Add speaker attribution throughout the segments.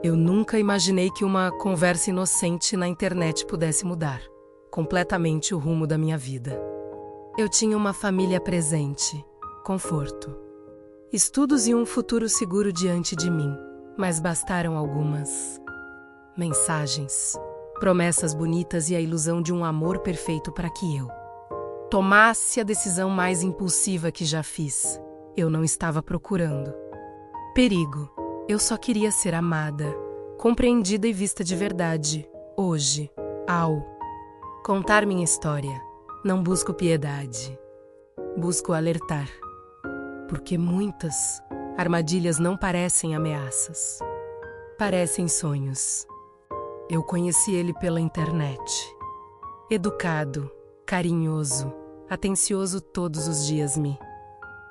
Speaker 1: Eu nunca imaginei que uma conversa inocente na internet pudesse mudar completamente o rumo da minha vida. Eu tinha uma família presente, conforto, estudos e um futuro seguro diante de mim, mas bastaram algumas mensagens, promessas bonitas e a ilusão de um amor perfeito para que eu tomasse a decisão mais impulsiva que já fiz. Eu não estava procurando perigo. Eu só queria ser amada, compreendida e vista de verdade. Hoje, ao contar minha história, não busco piedade. Busco alertar. Porque muitas armadilhas não parecem ameaças. Parecem sonhos. Eu conheci ele pela internet. Educado, carinhoso, atencioso todos os dias me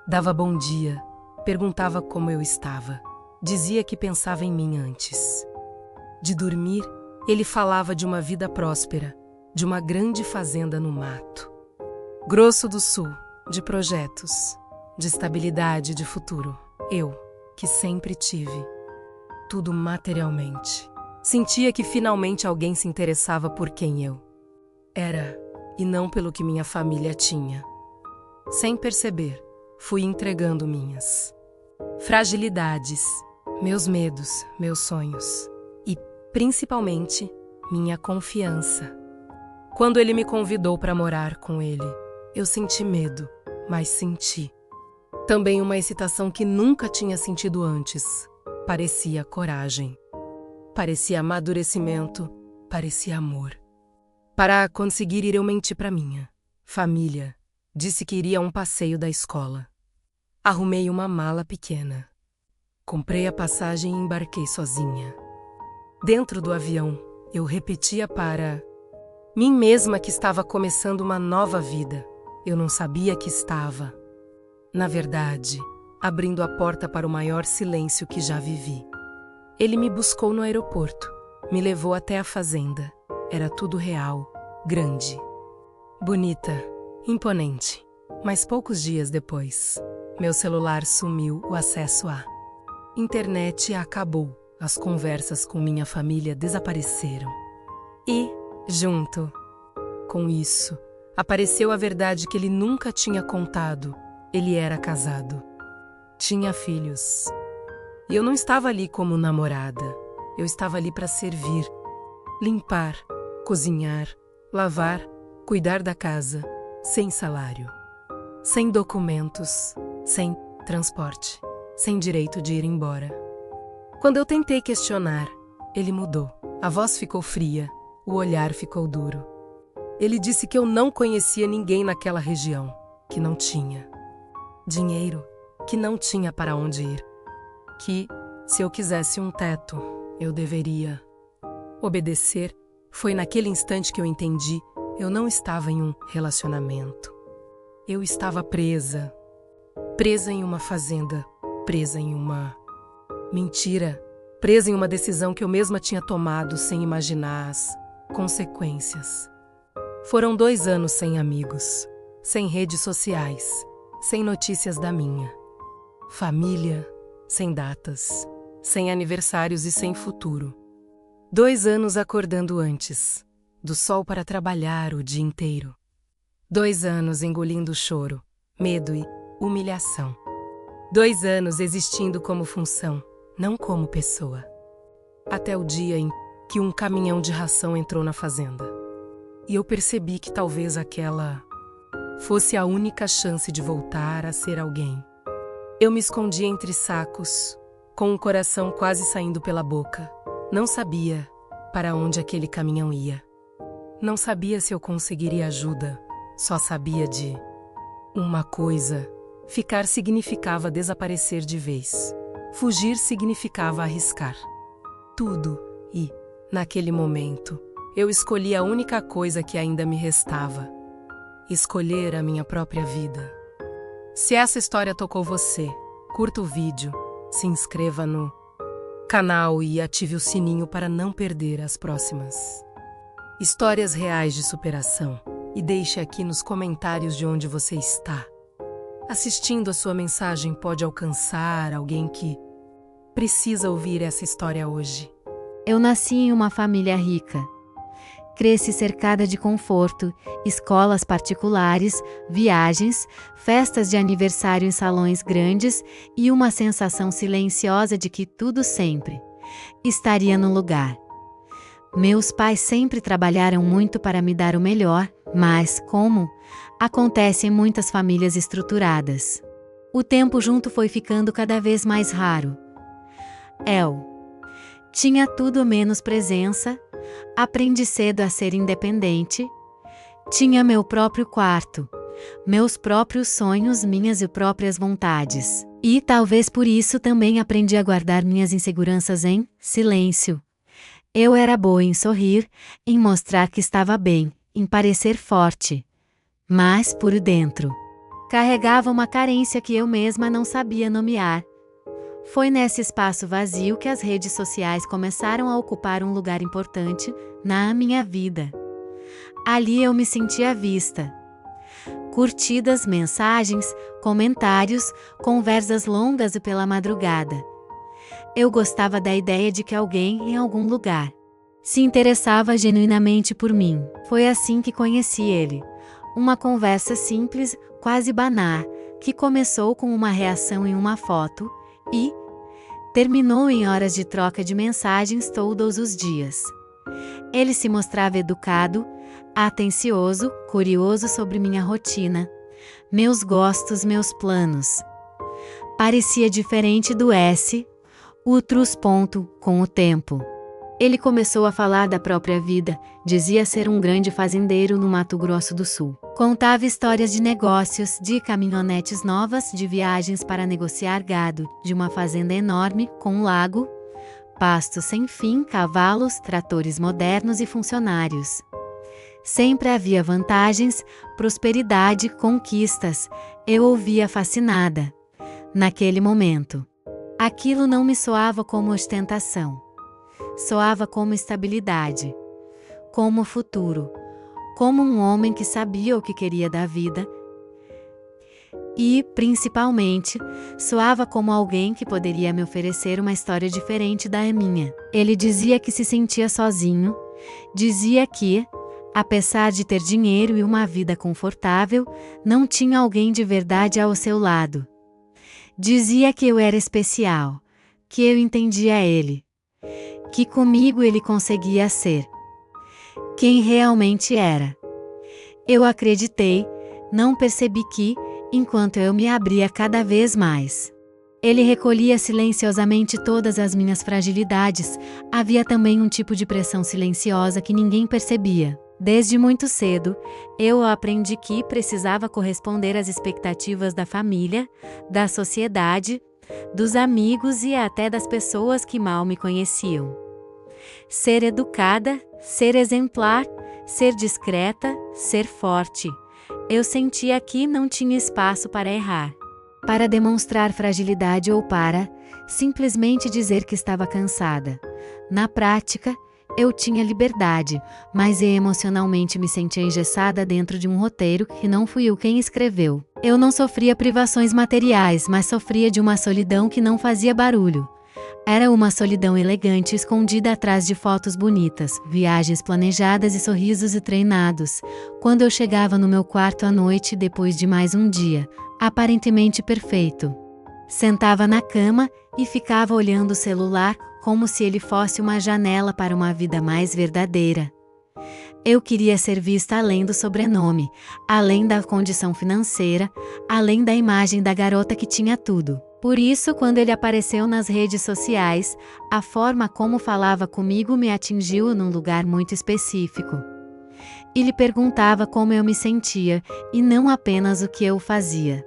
Speaker 1: dava bom dia, perguntava como eu estava, dizia que pensava em mim antes de dormir. Ele falava de uma vida próspera, de uma grande fazenda no Mato Grosso do Sul, de projetos, de estabilidade, de futuro. Eu, que sempre tive tudo materialmente, sentia que finalmente alguém se interessava por quem eu era e não pelo que minha família tinha. Sem perceber, fui entregando minhas fragilidades, meus medos, meus sonhos e, principalmente, minha confiança. Quando ele me convidou para morar com ele, eu senti medo, mas senti também uma excitação que nunca tinha sentido antes. Parecia coragem, parecia amadurecimento, parecia amor. Para conseguir ir, eu menti para minha família. Disse que iria a um passeio da escola. Arrumei uma mala pequena. Comprei a passagem e embarquei sozinha. Dentro do avião, eu repetia para mim mesma que estava começando uma nova vida. Eu não sabia que estava, na verdade, abrindo a porta para o maior silêncio que já vivi. Ele me buscou no aeroporto, me levou até a fazenda. Era tudo real, grande, bonita, imponente. Mas poucos dias depois, meu celular sumiu, o acesso à internet acabou, as conversas com minha família desapareceram. E, junto com isso, apareceu a verdade que ele nunca tinha contado. Ele era casado, tinha filhos. E eu não estava ali como namorada. Eu estava ali para servir, limpar, cozinhar, lavar, cuidar da casa, sem salário, sem documentos, sem transporte, sem direito de ir embora. Quando eu tentei questionar, ele mudou. A voz ficou fria, o olhar ficou duro. Ele disse que eu não conhecia ninguém naquela região, que não tinha dinheiro, que não tinha para onde ir, que, se eu quisesse um teto, eu deveria obedecer. Foi naquele instante que eu entendi, eu não estava em um relacionamento. Eu estava presa em uma fazenda, presa em uma mentira, presa em uma decisão que eu mesma tinha tomado sem imaginar as consequências. Foram 2 anos sem amigos, sem redes sociais, sem notícias da minha família, sem datas, sem aniversários e sem futuro. 2 anos acordando antes do sol para trabalhar o dia inteiro. 2 anos engolindo choro, medo e humilhação. 2 anos existindo como função, não como pessoa. Até o dia em que um caminhão de ração entrou na fazenda. E eu percebi que talvez aquela fosse a única chance de voltar a ser alguém. Eu me escondi entre sacos, com o coração quase saindo pela boca. Não sabia para onde aquele caminhão ia. Não sabia se eu conseguiria ajuda. Só sabia de uma coisa: ficar significava desaparecer de vez. Fugir significava arriscar tudo. E, naquele momento, eu escolhi a única coisa que ainda me restava: escolher a minha própria vida. Se essa história tocou você, curta o vídeo, se inscreva no canal e ative o sininho para não perder as próximas histórias reais de superação. E deixe aqui nos comentários de onde você está assistindo. A sua mensagem pode alcançar alguém que precisa ouvir essa história hoje.
Speaker 2: Eu nasci em uma família rica. Cresci cercada de conforto, escolas particulares, viagens, festas de aniversário em salões grandes e uma sensação silenciosa de que tudo sempre estaria no lugar. Meus pais sempre trabalharam muito para me dar o melhor, mas, como acontece em muitas famílias estruturadas, o tempo junto foi ficando cada vez mais raro. Eu tinha tudo menos presença, aprendi cedo a ser independente, tinha meu próprio quarto, meus próprios sonhos, minhas próprias vontades. E talvez por isso também aprendi a guardar minhas inseguranças em silêncio. Eu era boa em sorrir, em mostrar que estava bem, em parecer forte. Mas, por dentro, carregava uma carência que eu mesma não sabia nomear. Foi nesse espaço vazio que as redes sociais começaram a ocupar um lugar importante na minha vida. Ali eu me sentia vista. Curtidas, mensagens, comentários, conversas longas e pela madrugada. Eu gostava da ideia de que alguém, em algum lugar, se interessava genuinamente por mim. Foi assim que conheci ele. Uma conversa simples, quase banal, que começou com uma reação em uma foto e terminou em horas de troca de mensagens todos os dias. Ele se mostrava educado, atencioso, curioso sobre minha rotina, meus gostos, meus planos. Parecia diferente do outros. Com o tempo. Ele começou a falar da própria vida, dizia ser um grande fazendeiro no Mato Grosso do Sul. Contava histórias de negócios, de caminhonetes novas, de viagens para negociar gado, de uma fazenda enorme, com um lago, pasto sem fim, cavalos, tratores modernos e funcionários. Sempre havia vantagens, prosperidade, conquistas. Eu ouvia fascinada. Naquele momento, aquilo não me soava como ostentação. Soava como estabilidade, como futuro, como um homem que sabia o que queria da vida e, principalmente, soava como alguém que poderia me oferecer uma história diferente da minha. Ele dizia que se sentia sozinho, dizia que, apesar de ter dinheiro e uma vida confortável, não tinha alguém de verdade ao seu lado. Dizia que eu era especial, que eu entendia ele, que comigo ele conseguia ser quem realmente era. Eu acreditei, não percebi que, enquanto eu me abria cada vez mais, ele recolhia silenciosamente todas as minhas fragilidades. Havia também um tipo de pressão silenciosa que ninguém percebia. Desde muito cedo, eu aprendi que precisava corresponder às expectativas da família, da sociedade, dos amigos e até das pessoas que mal me conheciam. Ser educada, ser exemplar, ser discreta, ser forte. Eu sentia que não tinha espaço para errar, para demonstrar fragilidade ou para simplesmente dizer que estava cansada. Na prática, eu tinha liberdade, mas emocionalmente me sentia engessada dentro de um roteiro que não fui eu quem escreveu. Eu não sofria privações materiais, mas sofria de uma solidão que não fazia barulho. Era uma solidão elegante escondida atrás de fotos bonitas, viagens planejadas e sorrisos treinados. Quando eu chegava no meu quarto à noite depois de mais um dia, aparentemente perfeito, sentava na cama e ficava olhando o celular como se ele fosse uma janela para uma vida mais verdadeira. Eu queria ser vista além do sobrenome, além da condição financeira, além da imagem da garota que tinha tudo. Por isso, quando ele apareceu nas redes sociais, a forma como falava comigo me atingiu num lugar muito específico. Ele perguntava como eu me sentia, e não apenas o que eu fazia.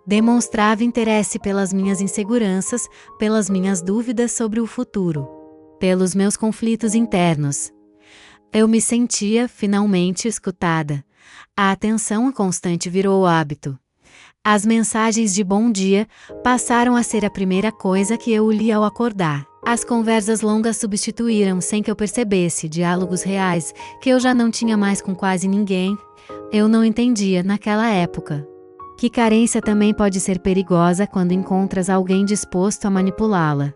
Speaker 2: Demonstrava interesse pelas minhas inseguranças, pelas minhas dúvidas sobre o futuro, pelos meus conflitos internos. Eu me sentia, finalmente, escutada. A atenção constante virou hábito. As mensagens de bom dia passaram a ser a primeira coisa que eu lia ao acordar. As conversas longas substituíram, sem que eu percebesse, diálogos reais, que eu já não tinha mais com quase ninguém. Eu não entendia, naquela época, que carência também pode ser perigosa quando encontras alguém disposto a manipulá-la.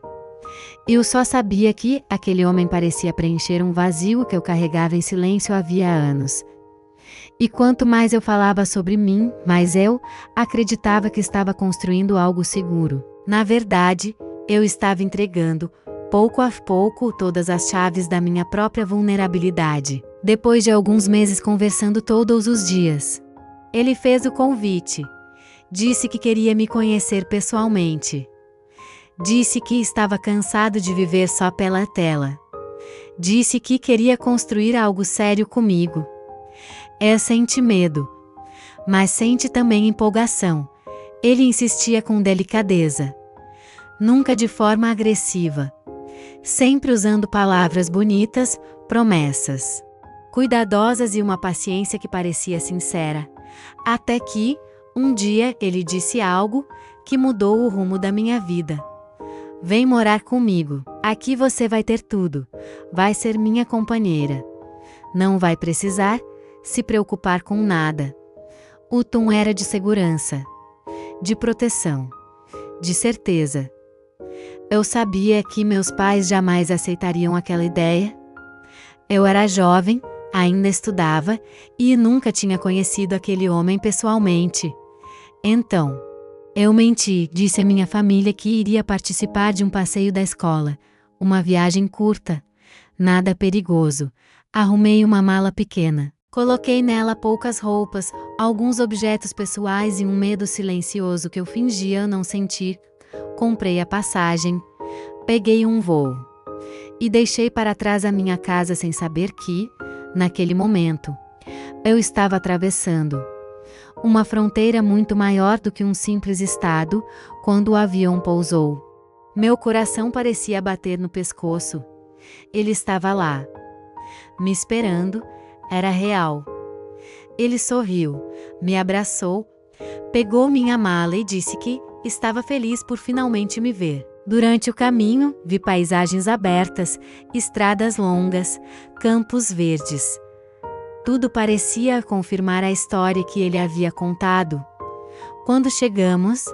Speaker 2: Eu só sabia que aquele homem parecia preencher um vazio que eu carregava em silêncio havia anos. E quanto mais eu falava sobre mim, mais eu acreditava que estava construindo algo seguro. Na verdade, eu estava entregando, pouco a pouco, todas as chaves da minha própria vulnerabilidade. Depois de alguns meses conversando todos os dias, ele fez o convite. Disse que queria me conhecer pessoalmente. Disse que estava cansado de viver só pela tela. Disse que queria construir algo sério comigo. Sente medo, mas sente também empolgação. Ele insistia com delicadeza, nunca de forma agressiva, sempre usando palavras bonitas, promessas cuidadosas e uma paciência que parecia sincera. Até que, um dia, ele disse algo que mudou o rumo da minha vida. Vem morar comigo. Aqui você vai ter tudo. Vai ser minha companheira. Não vai precisar se preocupar com nada. O tom era de segurança, de proteção, de certeza. Eu sabia que meus pais jamais aceitariam aquela ideia. Eu era jovem, ainda estudava e nunca tinha conhecido aquele homem pessoalmente. Então, eu menti, disse à minha família que iria participar de um passeio da escola, uma viagem curta, nada perigoso. Arrumei uma mala pequena. Coloquei nela poucas roupas, alguns objetos pessoais e um medo silencioso que eu fingia não sentir. Comprei a passagem, peguei um voo e deixei para trás a minha casa sem saber que, naquele momento, eu estava atravessando uma fronteira muito maior do que um simples estado quando o avião pousou. Meu coração parecia bater no pescoço. Ele estava lá, me esperando. Era real. Ele sorriu, me abraçou, pegou minha mala e disse que estava feliz por finalmente me ver. Durante o caminho, vi paisagens abertas, estradas longas, campos verdes. Tudo parecia confirmar a história que ele havia contado. Quando chegamos,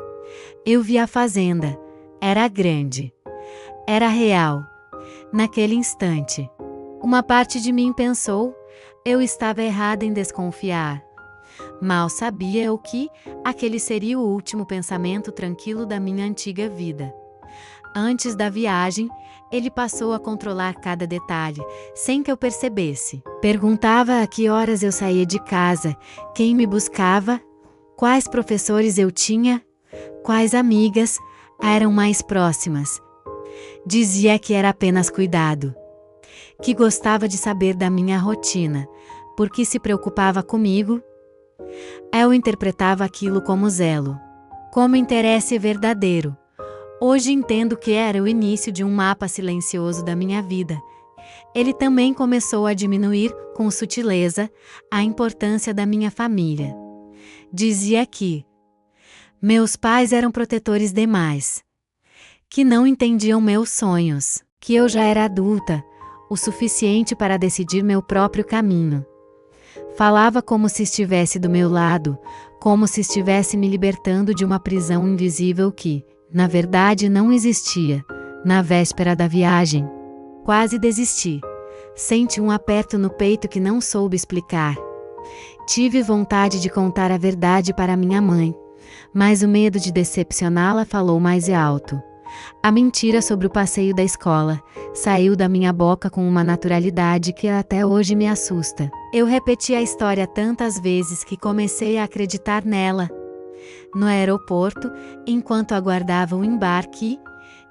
Speaker 2: eu vi a fazenda. Era grande. Era real. Naquele instante, uma parte de mim pensou: eu estava errada em desconfiar. Mal sabia eu que aquele seria o último pensamento tranquilo da minha antiga vida. Antes da viagem, ele passou a controlar cada detalhe, sem que eu percebesse. Perguntava a que horas eu saía de casa, quem me buscava, quais professores eu tinha, quais amigas eram mais próximas. Dizia que era apenas cuidado, que gostava de saber da minha rotina, porque se preocupava comigo. Eu interpretava aquilo como zelo, como interesse verdadeiro. Hoje entendo que era o início de um mapa silencioso da minha vida. Ele também começou a diminuir, com sutileza, a importância da minha família. Dizia que meus pais eram protetores demais, que não entendiam meus sonhos, que eu já era adulta, o suficiente para decidir meu próprio caminho. Falava como se estivesse do meu lado, como se estivesse me libertando de uma prisão invisível que, na verdade, não existia. Na véspera da viagem, quase desisti. Senti um aperto no peito que não soube explicar. Tive vontade de contar a verdade para minha mãe, mas o medo de decepcioná-la falou mais alto. A mentira sobre o passeio da escola saiu da minha boca com uma naturalidade que até hoje me assusta. Eu repeti a história tantas vezes que comecei a acreditar nela. No aeroporto, enquanto aguardava o embarque,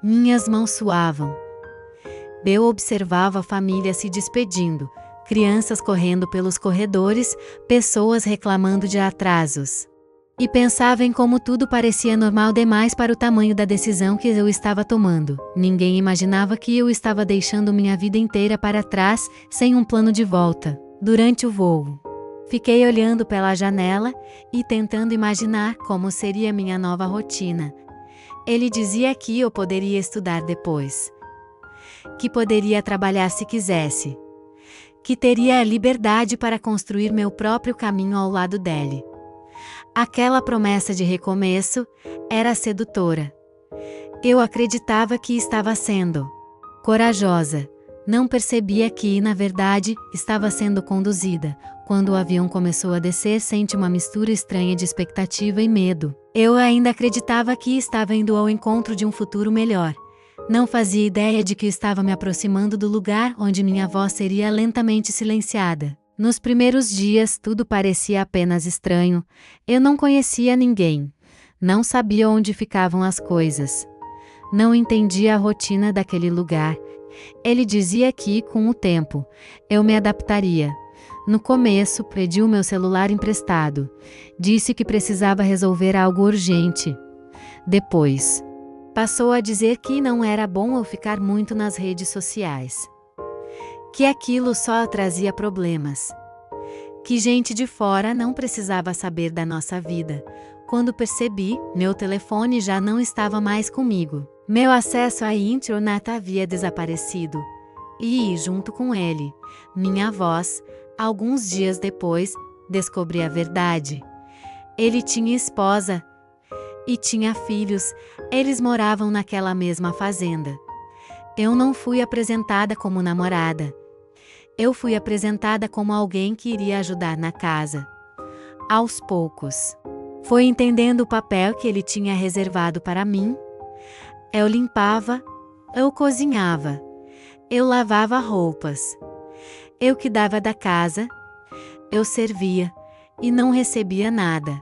Speaker 2: minhas mãos suavam. Eu observava a família se despedindo, crianças correndo pelos corredores, pessoas reclamando de atrasos. E pensava em como tudo parecia normal demais para o tamanho da decisão que eu estava tomando. Ninguém imaginava que eu estava deixando minha vida inteira para trás, sem um plano de volta. Durante o voo, fiquei olhando pela janela e tentando imaginar como seria minha nova rotina. Ele dizia que eu poderia estudar depois, que poderia trabalhar se quisesse, que teria a liberdade para construir meu próprio caminho ao lado dele. Aquela promessa de recomeço era sedutora. Eu acreditava que estava sendo. Corajosa. Não percebia que, na verdade, estava sendo conduzida. Quando o avião começou a descer, senti uma mistura estranha de expectativa e medo. Eu ainda acreditava que estava indo ao encontro de um futuro melhor. Não fazia ideia de que estava me aproximando do lugar onde minha voz seria lentamente silenciada. Nos primeiros dias, tudo parecia apenas estranho. Eu não conhecia ninguém. Não sabia onde ficavam as coisas. Não entendia a rotina daquele lugar. Ele dizia que, com o tempo, eu me adaptaria. No começo, pedi o meu celular emprestado. Disse que precisava resolver algo urgente. Depois, passou a dizer que não era bom eu ficar muito nas redes sociais. Que aquilo só trazia problemas. Que gente de fora não precisava saber da nossa vida. Quando percebi, meu telefone já não estava mais comigo. Meu acesso à internet havia desaparecido. E, junto com ele, minha voz. Alguns dias depois, descobri a verdade. Ele tinha esposa e tinha filhos. Eles moravam naquela mesma fazenda. Eu não fui apresentada como namorada. Eu fui apresentada como alguém que iria ajudar na casa. Aos poucos, foi entendendo o papel que ele tinha reservado para mim. Eu limpava, eu cozinhava, eu lavava roupas, eu cuidava da casa, eu servia e não recebia nada.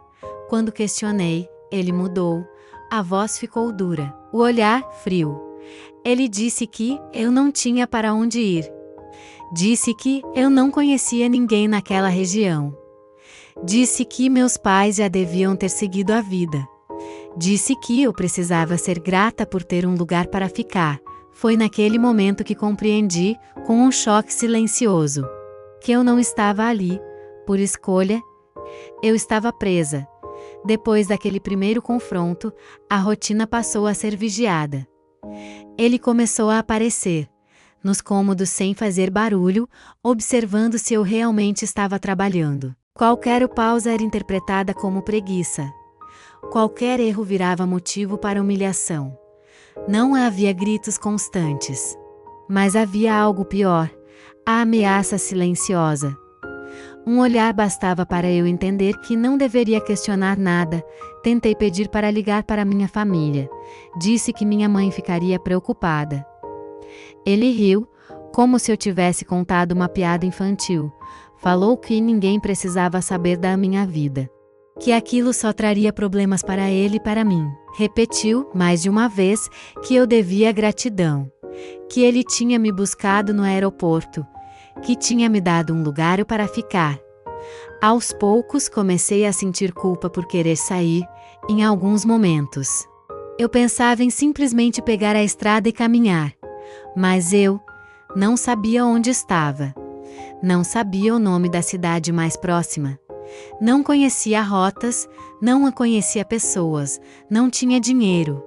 Speaker 2: Quando questionei, ele mudou, a voz ficou dura, o olhar frio. Ele disse que eu não tinha para onde ir. Disse que eu não conhecia ninguém naquela região. Disse que meus pais já deviam ter seguido a vida. Disse que eu precisava ser grata por ter um lugar para ficar. Foi naquele momento que compreendi, com um choque silencioso, que eu não estava ali, por escolha. Eu estava presa. Depois daquele primeiro confronto, a rotina passou a ser vigiada. Ele começou a aparecer nos cômodos sem fazer barulho, observando se eu realmente estava trabalhando. Qualquer pausa era interpretada como preguiça. Qualquer erro virava motivo para humilhação. Não havia gritos constantes. Mas havia algo pior: a ameaça silenciosa. Um olhar bastava para eu entender que não deveria questionar nada. Tentei pedir para ligar para minha família. Disse que minha mãe ficaria preocupada. Ele riu, como se eu tivesse contado uma piada infantil. Falou que ninguém precisava saber da minha vida. Que aquilo só traria problemas para ele e para mim. Repetiu, mais de uma vez, que eu devia gratidão. Que ele tinha me buscado no aeroporto. Que tinha me dado um lugar para ficar. Aos poucos comecei a sentir culpa por querer sair, em alguns momentos. Eu pensava em simplesmente pegar a estrada e caminhar. Mas eu não sabia onde estava. Não sabia o nome da cidade mais próxima. Não conhecia rotas, não conhecia pessoas, não tinha dinheiro.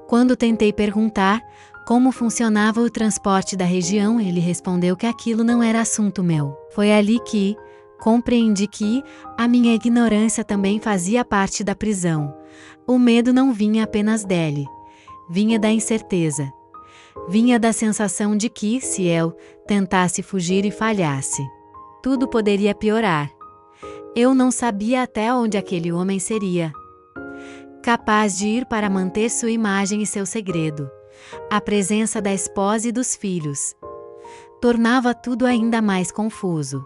Speaker 2: Quando tentei perguntar como funcionava o transporte da região, ele respondeu que aquilo não era assunto meu. Foi ali que compreendi que a minha ignorância também fazia parte da prisão. O medo não vinha apenas dele, vinha da incerteza. Vinha da sensação de que, se eu tentasse fugir e falhasse, tudo poderia piorar. Eu não sabia até onde aquele homem seria capaz de ir para manter sua imagem e seu segredo. A presença da esposa e dos filhos tornava tudo ainda mais confuso.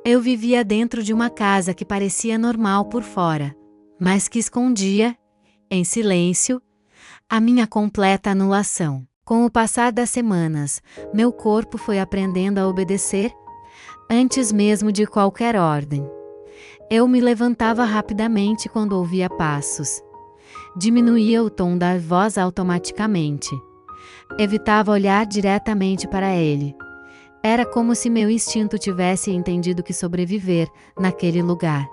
Speaker 2: Eu vivia dentro de uma casa que parecia normal por fora, mas que escondia, em silêncio, a minha completa anulação. Com o passar das semanas, meu corpo foi aprendendo a obedecer, antes mesmo de qualquer ordem. Eu me levantava rapidamente quando ouvia passos. Diminuía o tom da voz automaticamente. Evitava olhar diretamente para ele. Era como se meu instinto tivesse entendido que sobreviver, naquele lugar,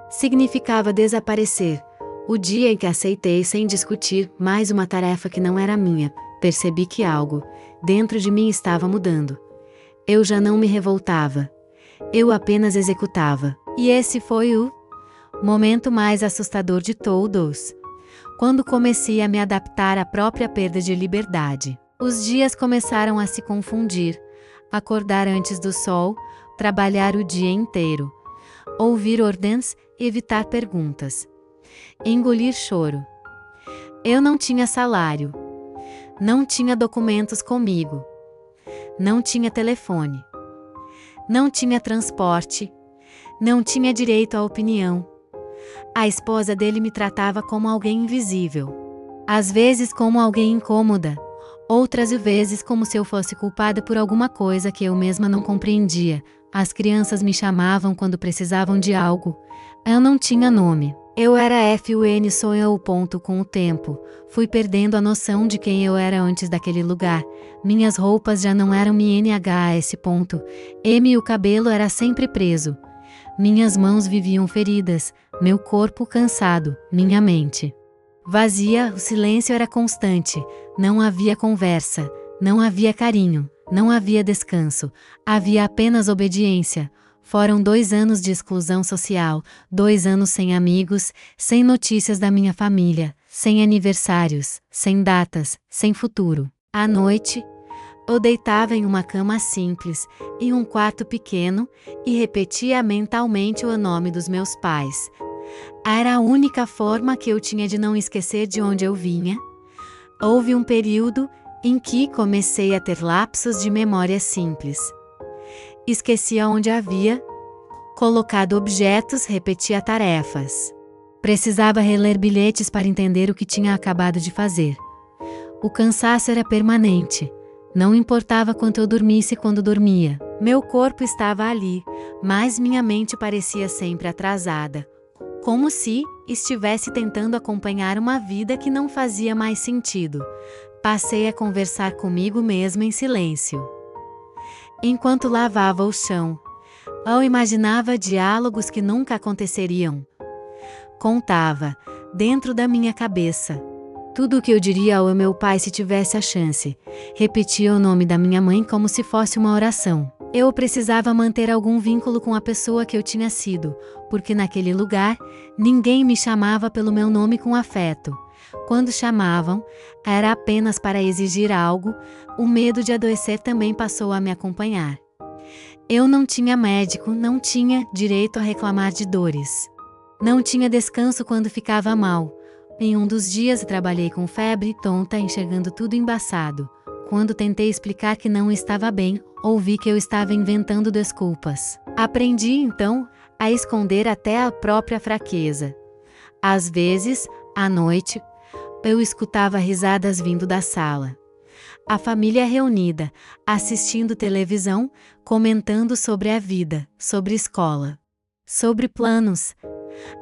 Speaker 2: significava desaparecer. O dia em que aceitei sem discutir mais uma tarefa que não era minha, percebi que algo dentro de mim estava mudando. Eu já não me revoltava. Eu apenas executava. E esse foi o momento mais assustador de todos. Quando comecei a me adaptar à própria perda de liberdade. Os dias começaram a se confundir. Acordar antes do sol, trabalhar o dia inteiro, ouvir ordens, evitar perguntas, engolir choro. Eu não tinha salário, não tinha documentos comigo, não tinha telefone, não tinha transporte, não tinha direito à opinião. A esposa dele me tratava como alguém invisível, às vezes como alguém incômoda, outras vezes como se eu fosse culpada por alguma coisa que eu mesma não compreendia. As crianças me chamavam quando precisavam de algo. Eu não tinha nome. Eu era FUN sonho. Com o tempo, fui perdendo a noção de quem eu era antes daquele lugar. Minhas roupas já não eram NHS. O cabelo era sempre preso. Minhas mãos viviam feridas, meu corpo cansado, minha mente vazia. O silêncio era constante, não havia conversa, não havia carinho, não havia descanso, havia apenas obediência. Foram 2 anos de exclusão social, 2 anos sem amigos, sem notícias da minha família, sem aniversários, sem datas, sem futuro. À noite, eu deitava em uma cama simples, em um quarto pequeno, e repetia mentalmente o nome dos meus pais. Era a única forma que eu tinha de não esquecer de onde eu vinha. Houve um período em que comecei a ter lapsos de memória simples. Esquecia onde havia colocado objetos, repetia tarefas. Precisava reler bilhetes para entender o que tinha acabado de fazer. O cansaço era permanente. Não importava quanto eu dormisse quando dormia. Meu corpo estava ali, mas minha mente parecia sempre atrasada. Como se estivesse tentando acompanhar uma vida que não fazia mais sentido. Passei a conversar comigo mesma em silêncio. Enquanto lavava o chão, eu imaginava diálogos que nunca aconteceriam. Contava, dentro da minha cabeça, tudo o que eu diria ao meu pai se tivesse a chance. Repetia o nome da minha mãe como se fosse uma oração. Eu precisava manter algum vínculo com a pessoa que eu tinha sido, porque naquele lugar, ninguém me chamava pelo meu nome com afeto. Quando chamavam, era apenas para exigir algo. O medo de adoecer também passou a me acompanhar. Eu não tinha médico, não tinha direito a reclamar de dores. Não tinha descanso quando ficava mal. Em um dos dias trabalhei com febre, tonta, enxergando tudo embaçado. Quando tentei explicar que não estava bem, ouvi que eu estava inventando desculpas. Aprendi, então, a esconder até a própria fraqueza. Às vezes, à noite, eu escutava risadas vindo da sala. A família reunida, assistindo televisão, comentando sobre a vida, sobre escola, sobre planos.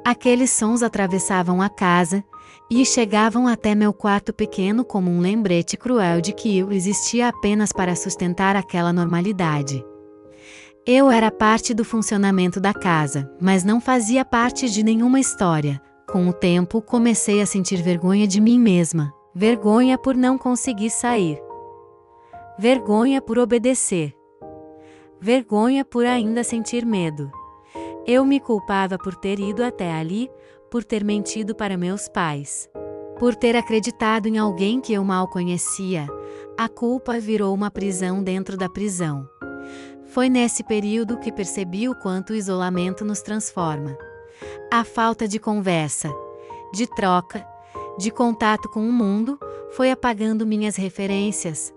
Speaker 2: Aqueles sons atravessavam a casa e chegavam até meu quarto pequeno como um lembrete cruel de que eu existia apenas para sustentar aquela normalidade. Eu era parte do funcionamento da casa, mas não fazia parte de nenhuma história. Com o tempo, comecei a sentir vergonha de mim mesma. Vergonha por não conseguir sair. Vergonha por obedecer. Vergonha por ainda sentir medo. Eu me culpava por ter ido até ali, por ter mentido para meus pais, por ter acreditado em alguém que eu mal conhecia. A culpa virou uma prisão dentro da prisão. Foi nesse período que percebi o quanto o isolamento nos transforma. A falta de conversa, de troca, de contato com o mundo, foi apagando minhas referências.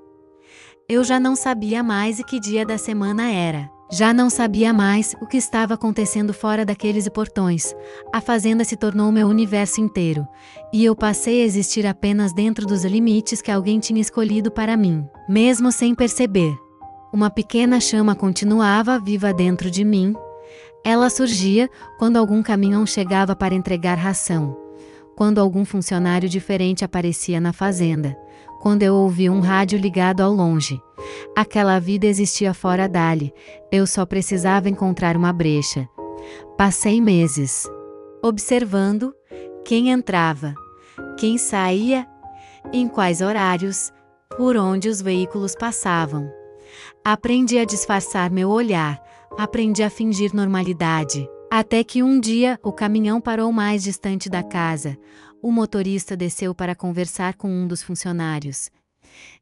Speaker 2: Eu já não sabia mais que dia da semana era. Já não sabia mais o que estava acontecendo fora daqueles portões. A fazenda se tornou meu universo inteiro, e eu passei a existir apenas dentro dos limites que alguém tinha escolhido para mim, mesmo sem perceber. Uma pequena chama continuava viva dentro de mim. Ela surgia quando algum caminhão chegava para entregar ração, quando algum funcionário diferente aparecia na fazenda, quando eu ouvia um rádio ligado ao longe. Aquela vida existia fora dali, eu só precisava encontrar uma brecha. Passei meses observando quem entrava, quem saía, em quais horários, por onde os veículos passavam. Aprendi a disfarçar meu olhar, aprendi a fingir normalidade. Até que um dia o caminhão parou mais distante da casa. O motorista desceu para conversar com um dos funcionários.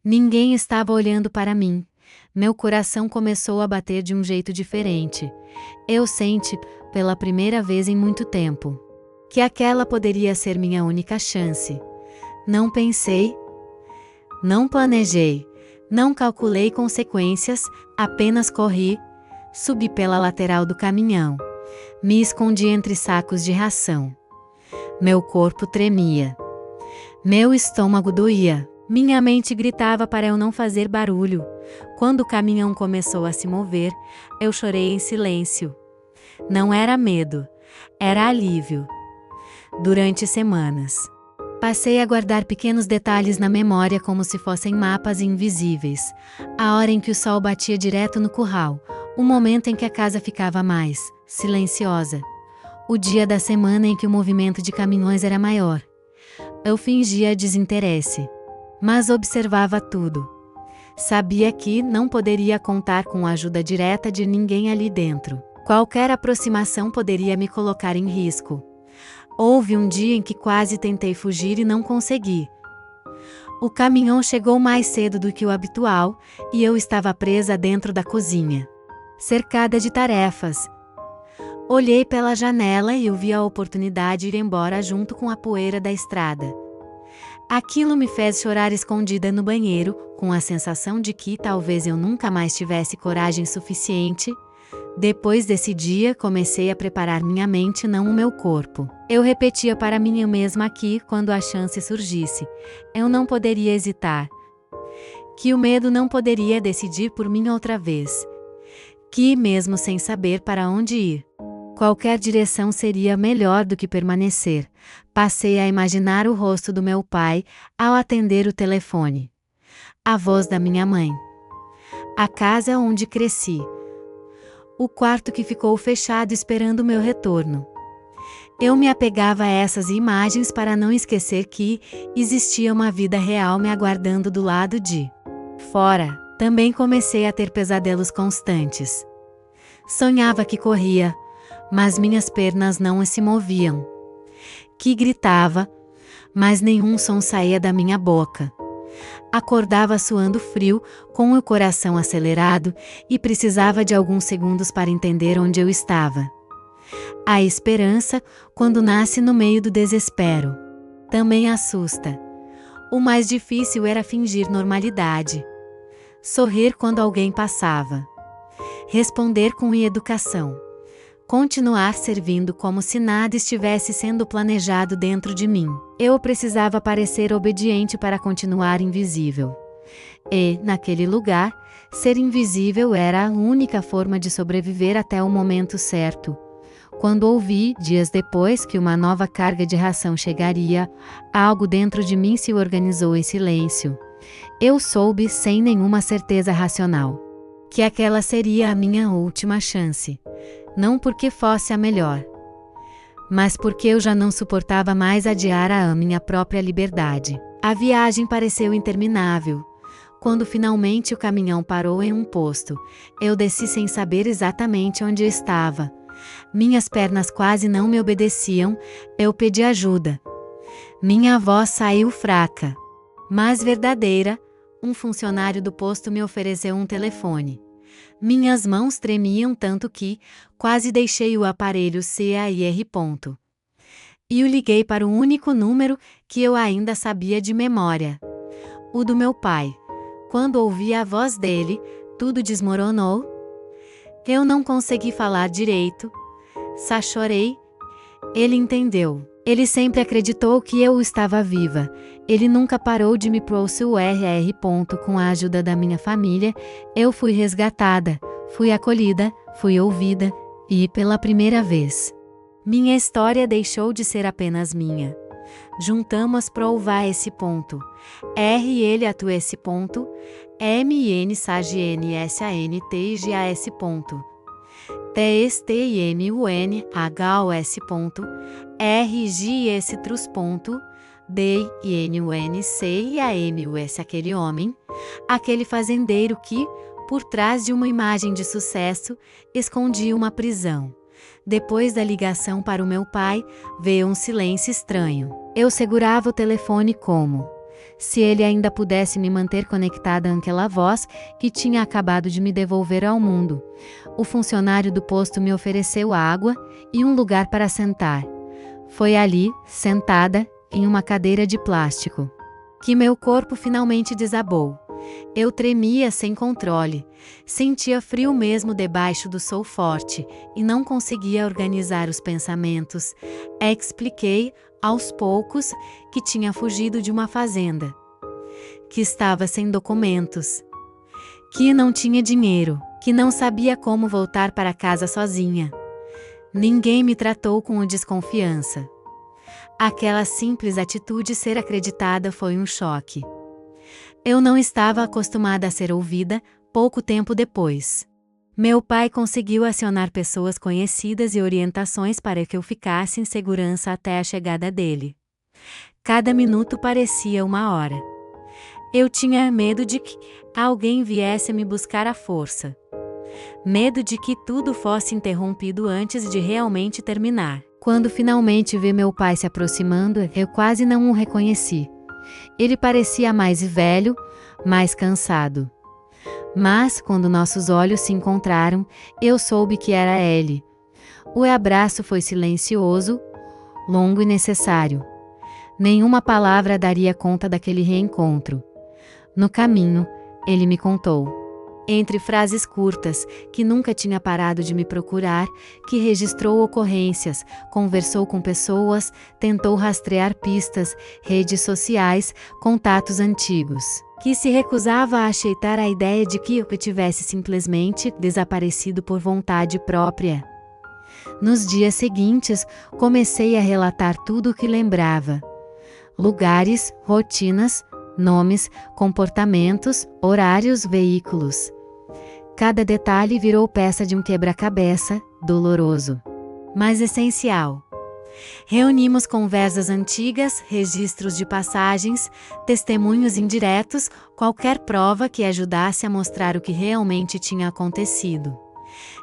Speaker 2: Ninguém estava olhando para mim. Meu coração começou a bater de um jeito diferente. Eu senti, pela primeira vez em muito tempo, que aquela poderia ser minha única chance. Não pensei, não planejei, não calculei consequências, apenas corri, subi pela lateral do caminhão. Me escondi entre sacos de ração. Meu corpo tremia. Meu estômago doía. Minha mente gritava para eu não fazer barulho. Quando o caminhão começou a se mover, eu chorei em silêncio. Não era medo, era alívio. Durante semanas, passei a guardar pequenos detalhes na memória como se fossem mapas invisíveis. A hora em que o sol batia direto no curral, o momento em que a casa ficava mais silenciosa, o dia da semana em que o movimento de caminhões era maior. Eu fingia desinteresse, mas observava tudo. Sabia que não poderia contar com a ajuda direta de ninguém ali dentro. Qualquer aproximação poderia me colocar em risco. Houve um dia em que quase tentei fugir e não consegui. O caminhão chegou mais cedo do que o habitual e eu estava presa dentro da cozinha, cercada de tarefas. Olhei pela janela e eu vi a oportunidade de ir embora junto com a poeira da estrada. Aquilo me fez chorar escondida no banheiro, com a sensação de que talvez eu nunca mais tivesse coragem suficiente. Depois desse dia, comecei a preparar minha mente, não o meu corpo. Eu repetia para mim mesma que, quando a chance surgisse, eu não poderia hesitar. Que o medo não poderia decidir por mim outra vez. Que, mesmo sem saber para onde ir, qualquer direção seria melhor do que permanecer. Passei a imaginar o rosto do meu pai ao atender o telefone. A voz da minha mãe. A casa onde cresci. O quarto que ficou fechado esperando meu retorno. Eu me apegava a essas imagens para não esquecer que existia uma vida real me aguardando do lado de fora. Também comecei a ter pesadelos constantes. Sonhava que corria, mas minhas pernas não se moviam. Que gritava, mas nenhum som saía da minha boca. Acordava suando frio, com o coração acelerado, e precisava de alguns segundos para entender onde eu estava. A esperança, quando nasce no meio do desespero, também assusta. O mais difícil era fingir normalidade. Sorrir quando alguém passava. Responder com educação. Continuar servindo como se nada estivesse sendo planejado dentro de mim. Eu precisava parecer obediente para continuar invisível. E, naquele lugar, ser invisível era a única forma de sobreviver até o momento certo. Quando ouvi, dias depois, que uma nova carga de ração chegaria, algo dentro de mim se organizou em silêncio. Eu soube, sem nenhuma certeza racional, que aquela seria a minha última chance. Não porque fosse a melhor, mas porque eu já não suportava mais adiar a minha própria liberdade. A viagem pareceu interminável. Quando finalmente o caminhão parou em um posto, eu desci sem saber exatamente onde estava. Minhas pernas quase não me obedeciam, eu pedi ajuda. Minha voz saiu fraca, mas verdadeira. Um funcionário do posto me ofereceu um telefone. Minhas mãos tremiam tanto que quase deixei o aparelho CAIR. E o liguei para o único número que eu ainda sabia de memória. O do meu pai. Quando ouvi a voz dele, tudo desmoronou. Eu não consegui falar direito. Só chorei. Ele entendeu. Ele sempre acreditou que eu estava viva. Ele nunca parou de me procurar. Com a ajuda da minha família, eu fui resgatada, fui acolhida, fui ouvida, e pela primeira vez, minha história deixou de ser apenas minha. Juntamos provar esse ponto. Ele atu esse ponto. MN SAGNSANTGAS ponto. TSTIMUNHOS ponto. RGS trus ponto. DINUNCIAMUS. Aquele homem, aquele fazendeiro que, por trás de uma imagem de sucesso, escondia uma prisão. Depois da ligação para o meu pai, veio um silêncio estranho. Eu segurava o telefone como se ele ainda pudesse me manter conectada àquela voz que tinha acabado de me devolver ao mundo. O funcionário do posto me ofereceu água e um lugar para sentar. Foi ali, sentada, em uma cadeira de plástico, que meu corpo finalmente desabou. Eu tremia sem controle, sentia frio mesmo debaixo do sol forte e não conseguia organizar os pensamentos. Expliquei, aos poucos, que tinha fugido de uma fazenda, que estava sem documentos, que não tinha dinheiro, que não sabia como voltar para casa sozinha. Ninguém me tratou com desconfiança. Aquela simples atitude ser acreditada foi um choque. Eu não estava acostumada a ser ouvida. Pouco tempo depois, meu pai conseguiu acionar pessoas conhecidas e orientações para que eu ficasse em segurança até a chegada dele. Cada minuto parecia uma hora. Eu tinha medo de que alguém viesse me buscar à força. Medo de que tudo fosse interrompido antes de realmente terminar. Quando finalmente vi meu pai se aproximando, eu quase não o reconheci. Ele parecia mais velho, mais cansado. Mas, quando nossos olhos se encontraram, eu soube que era ele. O abraço foi silencioso, longo e necessário. Nenhuma palavra daria conta daquele reencontro. No caminho, ele me contou, entre frases curtas, que nunca tinha parado de me procurar, que registrou ocorrências, conversou com pessoas, tentou rastrear pistas, redes sociais, contatos antigos, que se recusava a aceitar a ideia de que eu tivesse simplesmente desaparecido por vontade própria. Nos dias seguintes, comecei a relatar tudo o que lembrava. Lugares, rotinas, nomes, comportamentos, horários, veículos. Cada detalhe virou peça de um quebra-cabeça, doloroso, mas essencial. Reunimos conversas antigas, registros de passagens, testemunhos indiretos, qualquer prova que ajudasse a mostrar o que realmente tinha acontecido.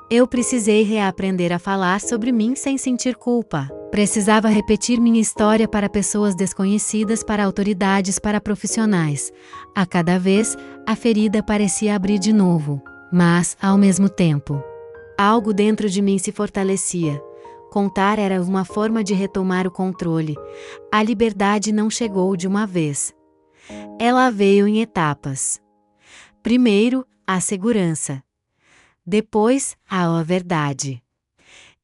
Speaker 2: Eu precisei reaprender a falar sobre mim sem sentir culpa. Precisava repetir minha história para pessoas desconhecidas, para autoridades, para profissionais. A cada vez, a ferida parecia abrir de novo. Mas, ao mesmo tempo, algo dentro de mim se fortalecia. Contar era uma forma de retomar o controle. A liberdade não chegou de uma vez. Ela veio em etapas. Primeiro, a segurança. Depois, a verdade.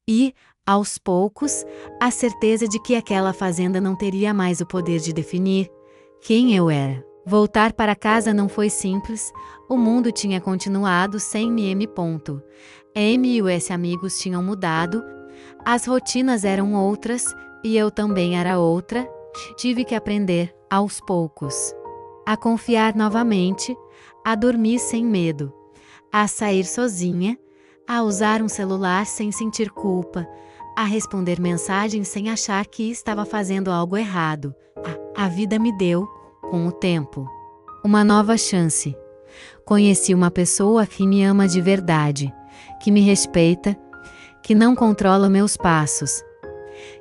Speaker 2: E, aos poucos, a certeza de que aquela fazenda não teria mais o poder de definir quem eu era. Voltar para casa não foi simples. O mundo tinha continuado sem M. M e os amigos tinham mudado. As rotinas eram outras, e eu também era outra. Tive que aprender, aos poucos, a confiar novamente, a dormir sem medo, a sair sozinha, a usar um celular sem sentir culpa, a responder mensagens sem achar que estava fazendo algo errado. A vida me deu, com o tempo, uma nova chance. Conheci uma pessoa que me ama de verdade, que me respeita, que não controla meus passos,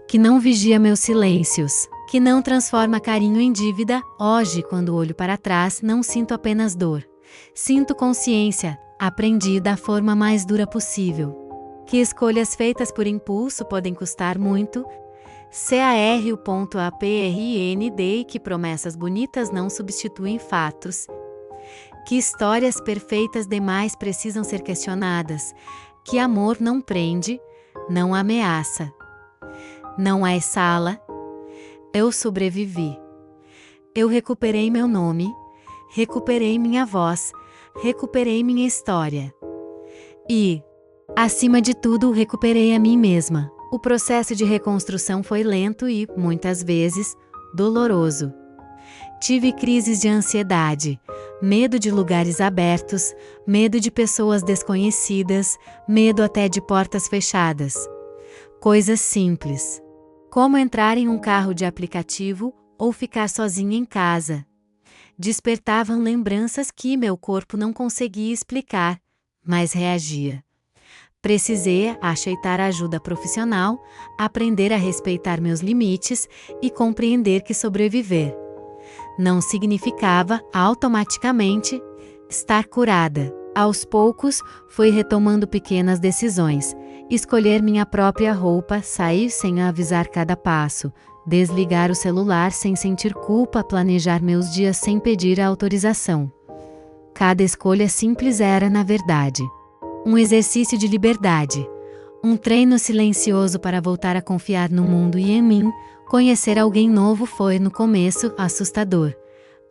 Speaker 2: que não vigia meus silêncios, que não transforma carinho em dívida. Hoje, quando olho para trás, não sinto apenas dor. Sinto consciência. Aprendi da forma mais dura possível que escolhas feitas por impulso podem custar muito. CARU.APRND e que promessas bonitas não substituem fatos. Que histórias perfeitas demais precisam ser questionadas. Que amor não prende, não ameaça. Não é sala. Eu sobrevivi. Eu recuperei meu nome, recuperei minha voz, recuperei minha história. E, acima de tudo, recuperei a mim mesma. O processo de reconstrução foi lento e, muitas vezes, doloroso. Tive crises de ansiedade, medo de lugares abertos, medo de pessoas desconhecidas, medo até de portas fechadas. Coisas simples, como entrar em um carro de aplicativo ou ficar sozinha em casa, despertavam lembranças que meu corpo não conseguia explicar, mas reagia. Precisei aceitar ajuda profissional, aprender a respeitar meus limites e compreender que sobreviver não significava, automaticamente, estar curada. Aos poucos, fui retomando pequenas decisões. Escolher minha própria roupa, sair sem avisar cada passo, desligar o celular sem sentir culpa, planejar meus dias sem pedir a autorização. Cada escolha simples era, na verdade, um exercício de liberdade. Um treino silencioso para voltar a confiar no mundo e em mim. Conhecer alguém novo foi, no começo, assustador.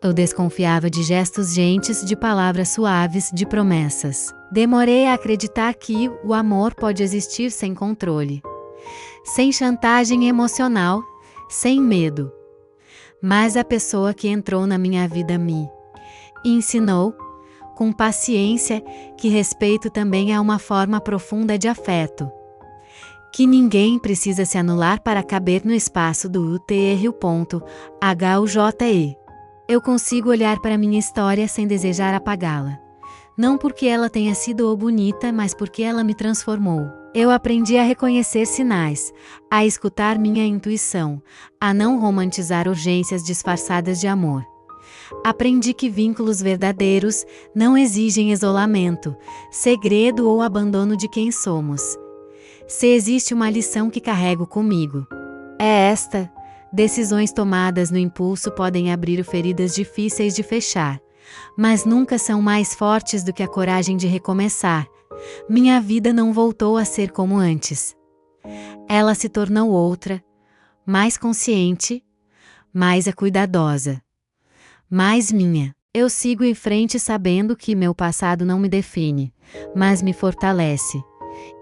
Speaker 2: Eu desconfiava de gestos gentis, de palavras suaves, de promessas. Demorei a acreditar que o amor pode existir sem controle, sem chantagem emocional, sem medo. Mas a pessoa que entrou na minha vida me ensinou, com paciência, que respeito também é uma forma profunda de afeto. Que ninguém precisa se anular para caber no espaço do UTR.HUJE. Eu consigo olhar para minha história sem desejar apagá-la. Não porque ela tenha sido bonita, mas porque ela me transformou. Eu aprendi a reconhecer sinais, a escutar minha intuição, a não romantizar urgências disfarçadas de amor. Aprendi que vínculos verdadeiros não exigem isolamento, segredo ou abandono de quem somos. Se existe uma lição que carrego comigo, é esta: decisões tomadas no impulso podem abrir feridas difíceis de fechar, mas nunca são mais fortes do que a coragem de recomeçar. Minha vida não voltou a ser como antes. Ela se tornou outra, mais consciente, mais cuidadosa, mais minha. Eu sigo em frente sabendo que meu passado não me define, mas me fortalece.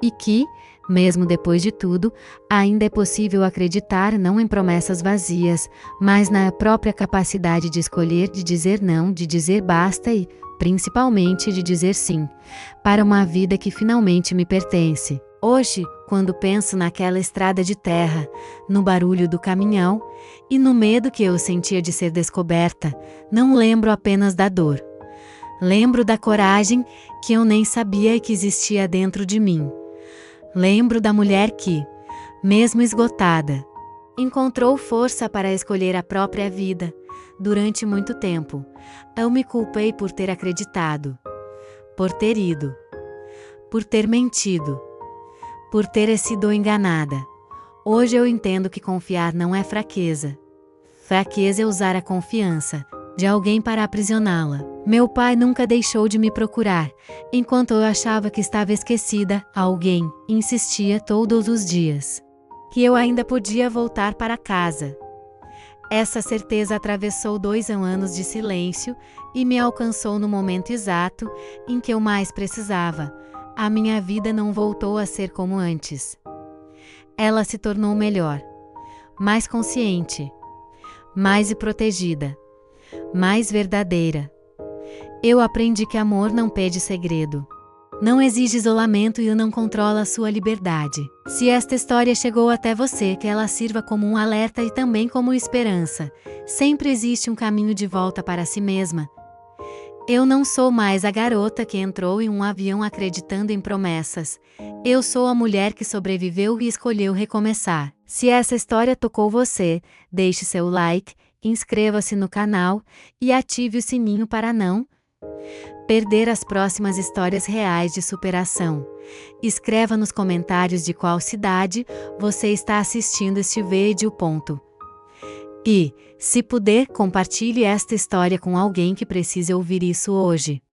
Speaker 2: E que, mesmo depois de tudo, ainda é possível acreditar não em promessas vazias, mas na própria capacidade de escolher, de dizer não, de dizer basta e, principalmente, de dizer sim, para uma vida que finalmente me pertence. Hoje, quando penso naquela estrada de terra, no barulho do caminhão e no medo que eu sentia de ser descoberta, não lembro apenas da dor. Lembro da coragem que eu nem sabia que existia dentro de mim. Lembro da mulher que, mesmo esgotada, encontrou força para escolher a própria vida. Durante muito tempo, eu me culpei por ter acreditado, por ter ido, por ter mentido, por ter sido enganada. Hoje eu entendo que confiar não é fraqueza. Fraqueza é usar a confiança de alguém para aprisioná-la. Meu pai nunca deixou de me procurar, enquanto eu achava que estava esquecida. Alguém insistia todos os dias que eu ainda podia voltar para casa. Essa certeza atravessou 2 anos de silêncio e me alcançou no momento exato em que eu mais precisava. A minha vida não voltou a ser como antes. Ela se tornou melhor, mais consciente, mais protegida, mais verdadeira. Eu aprendi que amor não pede segredo, não exige isolamento e não controla a sua liberdade. Se esta história chegou até você, que ela sirva como um alerta e também como esperança. Sempre existe um caminho de volta para si mesma. Eu não sou mais a garota que entrou em um avião acreditando em promessas. Eu sou a mulher que sobreviveu e escolheu recomeçar. Se essa história tocou você, deixe seu like, inscreva-se no canal e ative o sininho para não perder as próximas histórias reais de superação. Escreva nos comentários de qual cidade você está assistindo este vídeo. E, se puder, compartilhe esta história com alguém que precise ouvir isso hoje.